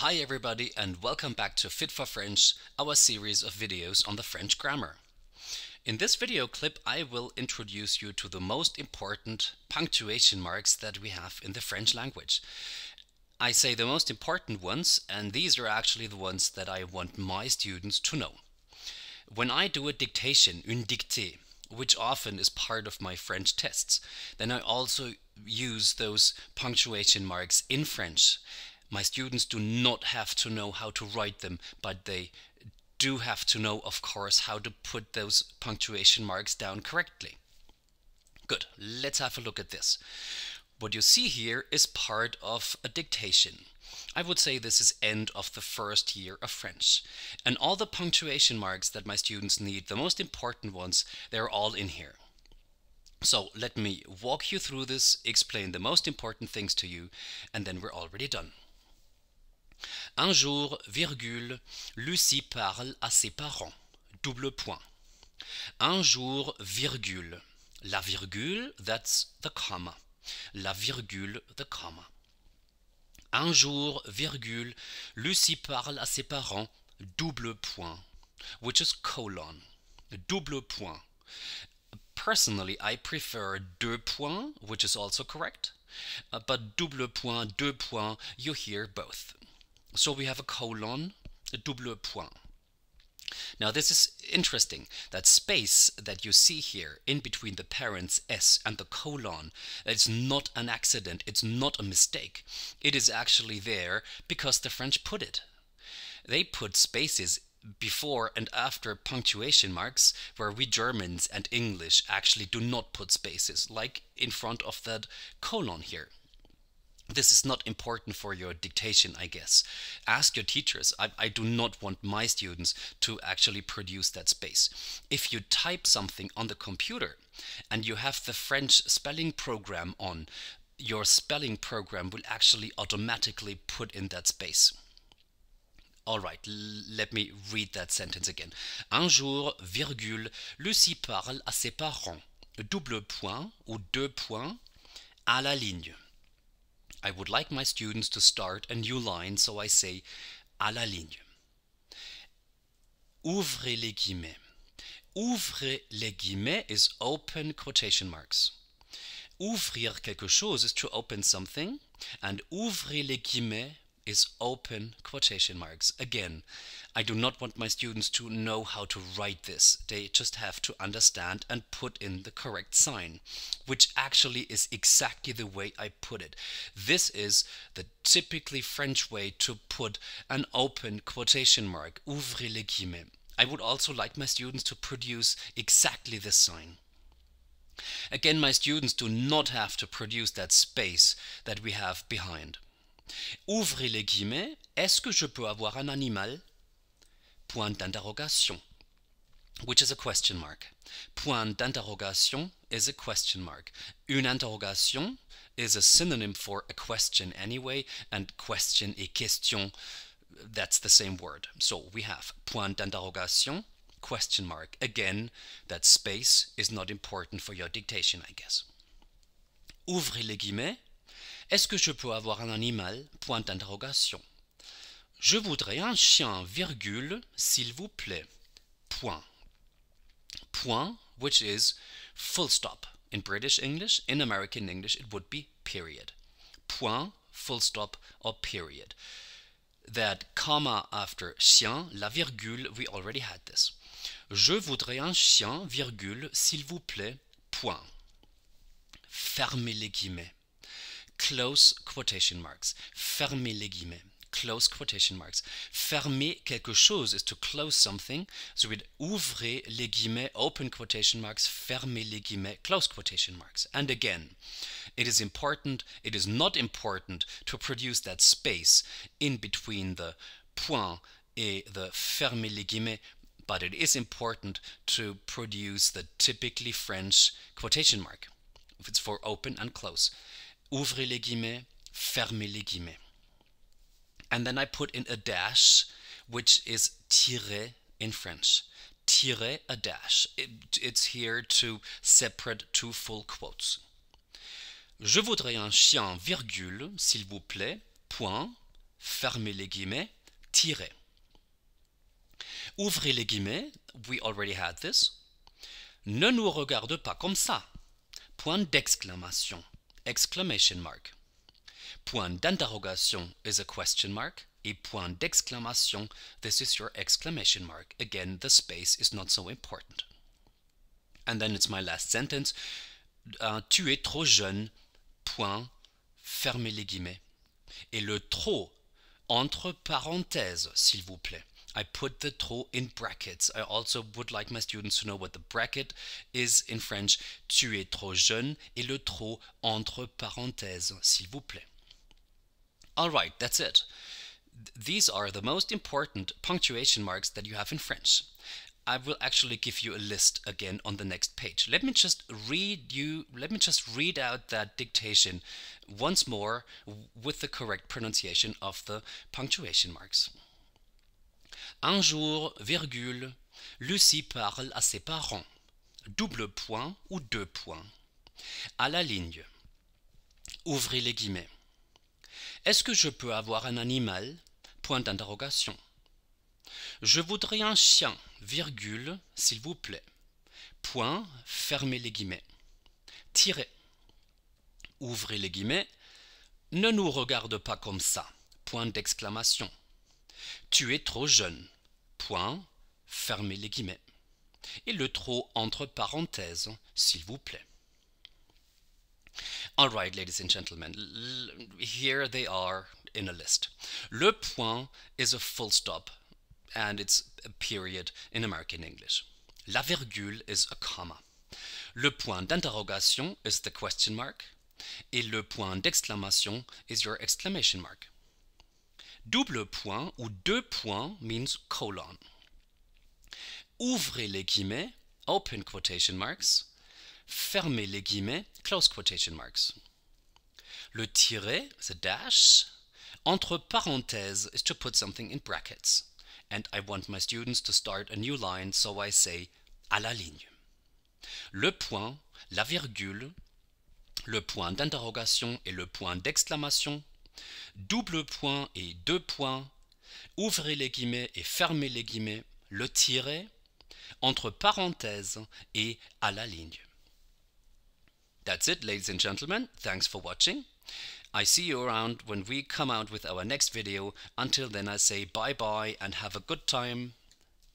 Hi everybody and welcome back to Fit for French, our series of videos on the French grammar. In this video clip I will introduce you to the most important punctuation marks that we have in the French language. I say the most important ones, and these are actually the ones that I want my students to know. When I do a dictation, une dictée, which often is part of my French tests, then I also use those punctuation marks in French. My students do not have to know how to write them, but they do have to know, of course, how to put those punctuation marks down correctly. Good, let's have a look at this. What you see here is part of a dictation. I would say this is end of the first year of French. And all the punctuation marks that my students need, the most important ones, they're all in here. So let me walk you through this, explain the most important things to you, and then we're already done. Un jour, virgule, Lucie parle à ses parents. Double point. Un jour, virgule. La virgule, that's the comma. La virgule, the comma. Un jour, virgule, Lucie parle à ses parents. Double point, which is colon. Double point. Personally, I prefer deux points, which is also correct. But double point, deux points, you hear both. So we have a colon, a double point. Now this is interesting, that space that you see here in between the parents S and the colon, it's not an accident, it's not a mistake. It is actually there because the French put it. They put spaces before and after punctuation marks, where we Germans and English actually do not put spaces, like in front of that colon here. This is not important for your dictation, I guess. Ask your teachers. I do not want my students to actually produce that space. If you type something on the computer and you have the French spelling program on, your spelling program will actually automatically put in that space. Alright, let me read that sentence again. Un jour, virgule, Lucie parle à ses parents. Double point ou deux points à la ligne. I would like my students to start a new line, so I say à la ligne. Ouvrez les guillemets. Ouvrez les guillemets is open quotation marks. Ouvrir quelque chose is to open something, and ouvrez les guillemets is open quotation marks. Again, I do not want my students to know how to write this. They just have to understand and put in the correct sign, which actually is exactly the way I put it. This is the typically French way to put an open quotation mark. Ouvrez les guillemets. I would also like my students to produce exactly this sign. Again, my students do not have to produce that space that we have behind. Ouvrez les guillemets, est-ce que je peux avoir un animal? Point d'interrogation, which is a question mark. Point d'interrogation is a question mark. Une interrogation is a synonym for a question anyway, and question et question, that's the same word. So we have point d'interrogation, question mark. Again, that space is not important for your dictation, I guess. Ouvrez les guillemets. Est-ce que je peux avoir un animal? Point d'interrogation. Je voudrais un chien, virgule, s'il vous plaît. Point. Point, which is full stop. In British English, in American English, it would be period. Point, full stop, or period. That comma after chien, la virgule, we already had this. Je voudrais un chien, virgule, s'il vous plaît. Point. Fermez les guillemets. Close quotation marks. Fermez les guillemets. Close quotation marks. Fermer quelque chose is to close something. So with ouvrez les guillemets, open quotation marks, fermez les guillemets, close quotation marks. And again, it is important, it is not important to produce that space in between the point et the fermez les guillemets, but it is important to produce the typically French quotation mark. If it's for open and close. Ouvrez les guillemets, fermez les guillemets. And then I put in a dash, which is tiret in French. Tiret, a dash. It's here to separate two full quotes. Je voudrais un chien, virgule, s'il vous plaît, point, fermez les guillemets, tirez. Ouvrez les guillemets, we already had this. Ne nous regarde pas comme ça. Point d'exclamation, exclamation mark. Point d'interrogation is a question mark. Et point d'exclamation, this is your exclamation mark. Again, the space is not so important. And then it's my last sentence. Tu es trop jeune, point, fermez les guillemets. Et le trop, entre parenthèses, s'il vous plaît. I put the trop in brackets. I also would like my students to know what the bracket is in French. Tu es trop jeune et le trop entre parenthèses, s'il vous plaît. Alright, that's it. These are the most important punctuation marks that you have in French. I will actually give you a list again on the next page. Let me just read out that dictation once more with the correct pronunciation of the punctuation marks. Un jour, virgule, Lucie parle à ses parents. Double point ou deux points. À la ligne. Ouvrez les guillemets. Est-ce que je peux avoir un animal? Point d'interrogation. Je voudrais un chien, virgule, s'il vous plaît. Point, fermez les guillemets. Tirez. Ouvrez les guillemets. Ne nous regarde pas comme ça. Point d'exclamation. Tu es trop jeune. Point, fermez les guillemets. Et le trop entre parenthèses, s'il vous plaît. Alright, ladies and gentlemen, here they are in a list. Le point is a full stop, and it's a period in American English. La virgule is a comma. Le point d'interrogation is the question mark, et le point d'exclamation is your exclamation mark. Double point ou deux points means colon. Ouvrez les guillemets, open quotation marks. Fermez les guillemets, close quotation marks. Le tiret, the dash, entre parenthèses is to put something in brackets. And I want my students to start a new line, so I say à la ligne. Le point, la virgule, le point d'interrogation et le point d'exclamation, double point et deux points, ouvrez les guillemets et fermez les guillemets, le tiret, entre parenthèses et à la ligne. That's it, ladies and gentlemen. Thanks for watching. I see you around when we come out with our next video. Until then, I say bye-bye and have a good time.